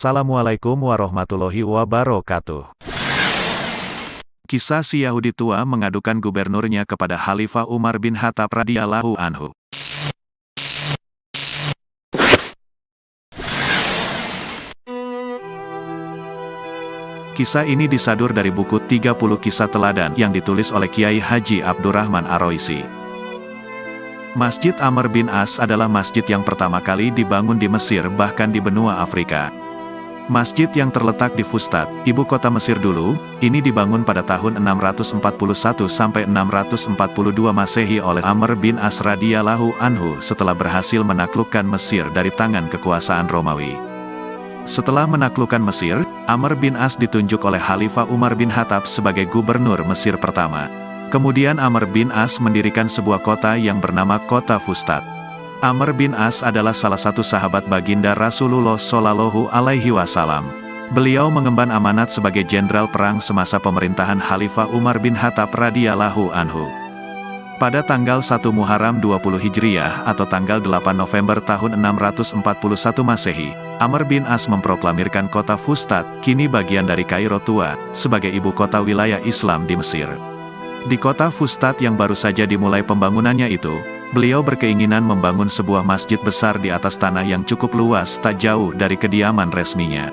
Assalamualaikum warahmatullahi wabarakatuh. Kisah si Yahudi tua mengadukan gubernurnya kepada Khalifah Umar bin Khattab radhiyallahu anhu. Kisah ini disadur dari buku 30 Kisah Teladan yang ditulis oleh Kiai Haji Abdurrahman Ar-Raisi. Masjid Amr bin As adalah masjid yang pertama kali dibangun di Mesir bahkan di benua Afrika. Masjid yang terletak di Fustat, ibu kota Mesir dulu, ini dibangun pada tahun 641 sampai 642 Masehi oleh Amr bin As radhiyallahu anhu setelah berhasil menaklukkan Mesir dari tangan kekuasaan Romawi. Setelah menaklukkan Mesir, Amr bin As ditunjuk oleh Khalifah Umar bin Khattab sebagai gubernur Mesir pertama. Kemudian Amr bin As mendirikan sebuah kota yang bernama Kota Fustat. Amr bin As adalah salah satu sahabat baginda Rasulullah Shallallahu Alaihi Wasallam. Beliau mengemban amanat sebagai jenderal perang semasa pemerintahan Khalifah Umar bin Khattab radhiyallahu anhu. Pada tanggal 1 Muharram 20 Hijriah atau tanggal 8 November tahun 641 Masehi, Amr bin As memproklamirkan kota Fustat, kini bagian dari Kairo tua, sebagai ibu kota wilayah Islam di Mesir. Di kota Fustat yang baru saja dimulai pembangunannya itu, beliau berkeinginan membangun sebuah masjid besar di atas tanah yang cukup luas tak jauh dari kediaman resminya.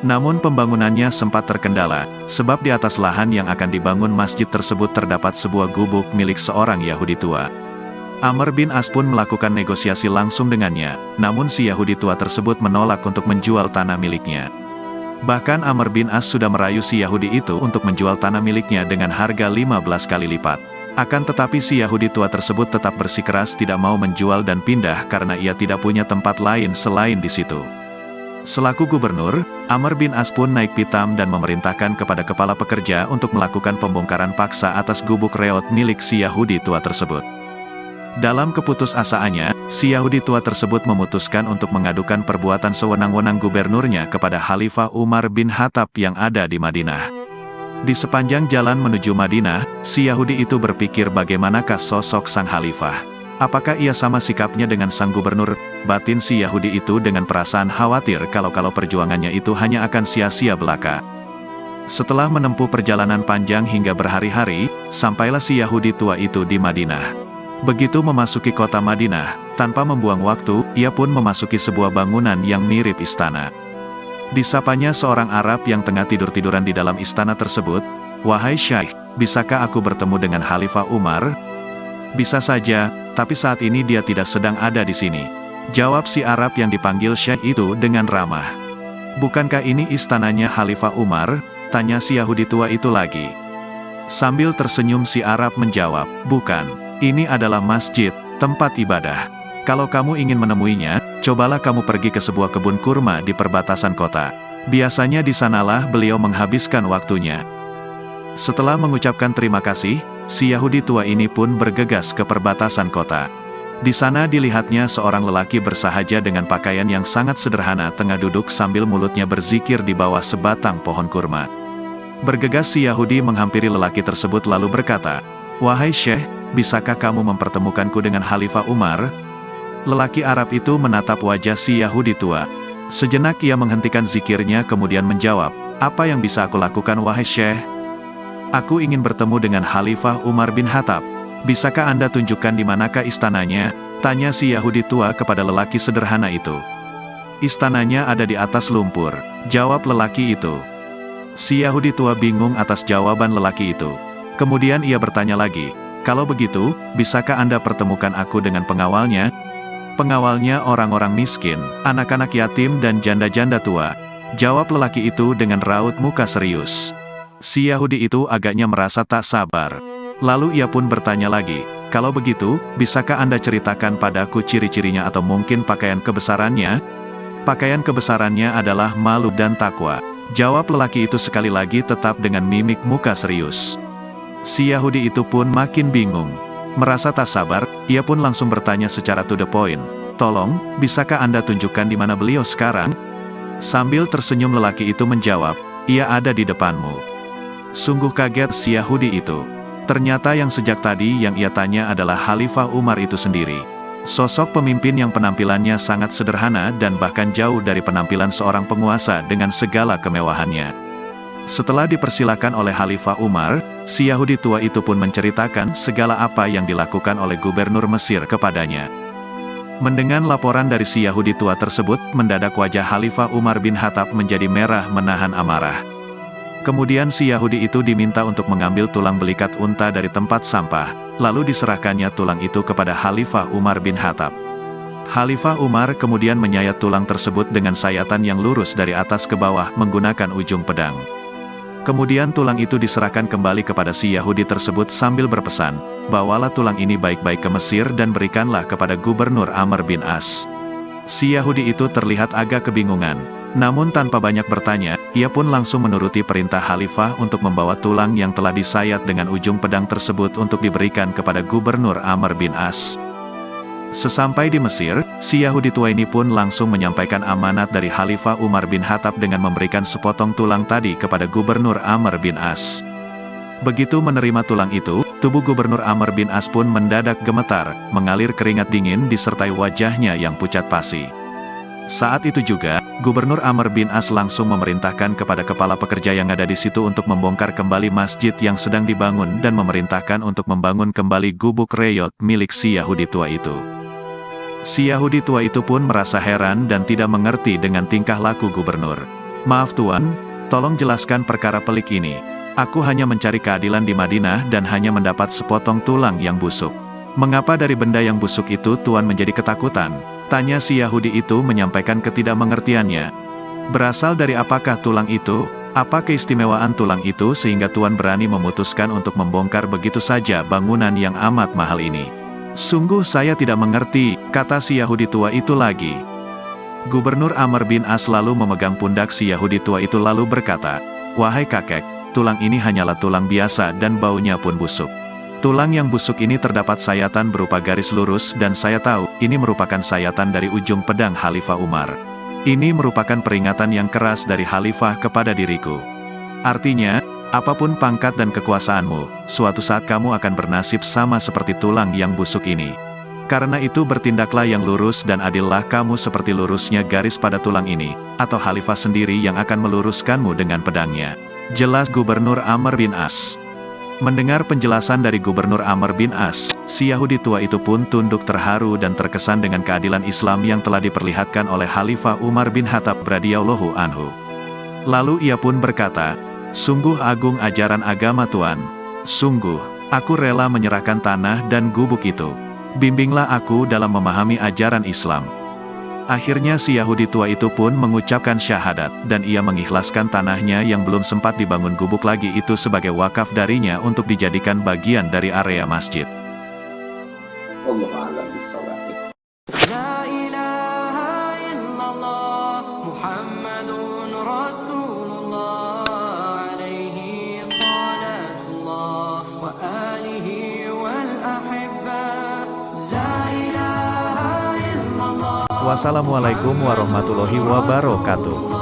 Namun pembangunannya sempat terkendala, sebab di atas lahan yang akan dibangun masjid tersebut terdapat sebuah gubuk milik seorang Yahudi tua. Amr bin As pun melakukan negosiasi langsung dengannya, namun si Yahudi tua tersebut menolak untuk menjual tanah miliknya. Bahkan Amr bin As sudah merayu si Yahudi itu untuk menjual tanah miliknya dengan harga 15 kali lipat. Akan tetapi si Yahudi tua tersebut tetap bersikeras tidak mau menjual dan pindah karena ia tidak punya tempat lain selain di situ. Selaku gubernur, Amr bin As pun naik pitam dan memerintahkan kepada kepala pekerja untuk melakukan pembongkaran paksa atas gubuk reot milik si Yahudi tua tersebut. Dalam keputusasaannya, si Yahudi tua tersebut memutuskan untuk mengadukan perbuatan sewenang-wenang gubernurnya kepada Khalifah Umar bin Khattab yang ada di Madinah. Di sepanjang jalan menuju Madinah, si Yahudi itu berpikir bagaimanakah sosok sang khalifah. Apakah ia sama sikapnya dengan sang gubernur? Batin si Yahudi itu dengan perasaan khawatir kalau perjuangannya itu hanya akan sia-sia belaka. Setelah menempuh perjalanan panjang hingga berhari-hari, sampailah si Yahudi tua itu di Madinah. Begitu memasuki kota Madinah, tanpa membuang waktu, ia pun memasuki sebuah bangunan yang mirip istana. Disapanya seorang Arab yang tengah tidur-tiduran di dalam istana tersebut, "Wahai Syekh, bisakah aku bertemu dengan Khalifah Umar?" "Bisa saja, tapi saat ini dia tidak sedang ada di sini," jawab si Arab yang dipanggil Syekh itu dengan ramah. "Bukankah ini istananya Khalifah Umar?" tanya si Yahudi tua itu lagi. Sambil tersenyum si Arab menjawab, "Bukan, ini adalah masjid, tempat ibadah. Kalau kamu ingin menemuinya, cobalah kamu pergi ke sebuah kebun kurma di perbatasan kota. Biasanya di sanalah beliau menghabiskan waktunya." Setelah mengucapkan terima kasih, si Yahudi tua ini pun bergegas ke perbatasan kota. Di sana dilihatnya seorang lelaki bersahaja dengan pakaian yang sangat sederhana tengah duduk sambil mulutnya berzikir di bawah sebatang pohon kurma. Bergegas si Yahudi menghampiri lelaki tersebut lalu berkata, "Wahai Syekh, bisakah kamu mempertemukanku dengan Khalifah Umar?" Lelaki Arab itu menatap wajah si Yahudi tua. Sejenak ia menghentikan zikirnya kemudian menjawab, "Apa yang bisa aku lakukan wahai Syekh?" "Aku ingin bertemu dengan Khalifah Umar bin Khattab. Bisakah Anda tunjukkan di manakah istananya?" tanya si Yahudi tua kepada lelaki sederhana itu. "Istananya ada di atas lumpur," jawab lelaki itu. Si Yahudi tua bingung atas jawaban lelaki itu. Kemudian ia bertanya lagi, "Kalau begitu, bisakah Anda pertemukan aku dengan pengawalnya?" "Pengawalnya orang-orang miskin, anak-anak yatim dan janda-janda tua," jawab lelaki itu dengan raut muka serius. Si Yahudi itu agaknya merasa tak sabar. Lalu ia pun bertanya lagi, "Kalau begitu, bisakah Anda ceritakan padaku ciri-cirinya atau mungkin pakaian kebesarannya?" "Pakaian kebesarannya adalah malu dan takwa," jawab lelaki itu sekali lagi tetap dengan mimik muka serius. Si Yahudi itu pun makin bingung. Merasa tak sabar, ia pun langsung bertanya secara to the point, "Tolong, bisakah Anda tunjukkan di mana beliau sekarang?" Sambil tersenyum lelaki itu menjawab, "Ia ada di depanmu." Sungguh kaget si Yahudi itu. Ternyata yang sejak tadi yang ia tanya adalah Khalifah Umar itu sendiri. Sosok pemimpin yang penampilannya sangat sederhana dan bahkan jauh dari penampilan seorang penguasa dengan segala kemewahannya. Setelah dipersilakan oleh Khalifah Umar, si Yahudi tua itu pun menceritakan segala apa yang dilakukan oleh gubernur Mesir kepadanya. Mendengar laporan dari si Yahudi tua tersebut, mendadak wajah Khalifah Umar bin Khattab menjadi merah menahan amarah. Kemudian si Yahudi itu diminta untuk mengambil tulang belikat unta dari tempat sampah, lalu diserahkannya tulang itu kepada Khalifah Umar bin Khattab. Khalifah Umar kemudian menyayat tulang tersebut dengan sayatan yang lurus dari atas ke bawah menggunakan ujung pedang. Kemudian tulang itu diserahkan kembali kepada si Yahudi tersebut sambil berpesan, "Bawalah tulang ini baik-baik ke Mesir dan berikanlah kepada Gubernur Amr bin As." Si Yahudi itu terlihat agak kebingungan. Namun tanpa banyak bertanya, ia pun langsung menuruti perintah Khalifah untuk membawa tulang yang telah disayat dengan ujung pedang tersebut untuk diberikan kepada Gubernur Amr bin As. Sesampai di Mesir, si Yahudi tua ini pun langsung menyampaikan amanat dari Khalifah Umar bin Khattab dengan memberikan sepotong tulang tadi kepada Gubernur Amr bin As. Begitu menerima tulang itu, tubuh Gubernur Amr bin As pun mendadak gemetar, mengalir keringat dingin disertai wajahnya yang pucat pasi. Saat itu juga, Gubernur Amr bin As langsung memerintahkan kepada kepala pekerja yang ada di situ untuk membongkar kembali masjid yang sedang dibangun dan memerintahkan untuk membangun kembali gubuk reyot milik si Yahudi tua itu. Si Yahudi tua itu pun merasa heran dan tidak mengerti dengan tingkah laku gubernur. "Maaf Tuan, tolong jelaskan perkara pelik ini. Aku hanya mencari keadilan di Madinah dan hanya mendapat sepotong tulang yang busuk. Mengapa dari benda yang busuk itu Tuan menjadi ketakutan?" Tanya si Yahudi itu menyampaikan ketidakmengertiannya. "Berasal dari apakah tulang itu? Apa keistimewaan tulang itu sehingga Tuan berani memutuskan untuk membongkar begitu saja bangunan yang amat mahal ini?" "Sungguh saya tidak mengerti," kata si Yahudi tua itu lagi. Gubernur Amr bin As lalu memegang pundak si Yahudi tua itu lalu berkata, "Wahai kakek, tulang ini hanyalah tulang biasa dan baunya pun busuk. Tulang yang busuk ini terdapat sayatan berupa garis lurus dan saya tahu, ini merupakan sayatan dari ujung pedang Khalifah Umar. Ini merupakan peringatan yang keras dari Khalifah kepada diriku. Artinya, apapun pangkat dan kekuasaanmu, suatu saat kamu akan bernasib sama seperti tulang yang busuk ini. Karena itu bertindaklah yang lurus dan adillah kamu seperti lurusnya garis pada tulang ini, atau Khalifah sendiri yang akan meluruskanmu dengan pedangnya." Jelas Gubernur Amr bin As. Mendengar penjelasan dari Gubernur Amr bin As, si Yahudi tua itu pun tunduk terharu dan terkesan dengan keadilan Islam yang telah diperlihatkan oleh Khalifah Umar bin Khattab radhiyallahu anhu. Lalu ia pun berkata, "Sungguh agung ajaran agama Tuan. Sungguh, aku rela menyerahkan tanah dan gubuk itu. Bimbinglah aku dalam memahami ajaran Islam." Akhirnya si Yahudi tua itu pun mengucapkan syahadat, dan ia mengikhlaskan tanahnya yang belum sempat dibangun gubuk lagi itu sebagai wakaf darinya untuk dijadikan bagian dari area masjid. Wallahu a'lam bishawab. La ilaha illallah Muhammadun Rasulullah alaihi salatullah wa alihi wal ahibba. La ilaha illallah. Wassalamualaikum warahmatullahi wabarakatuh.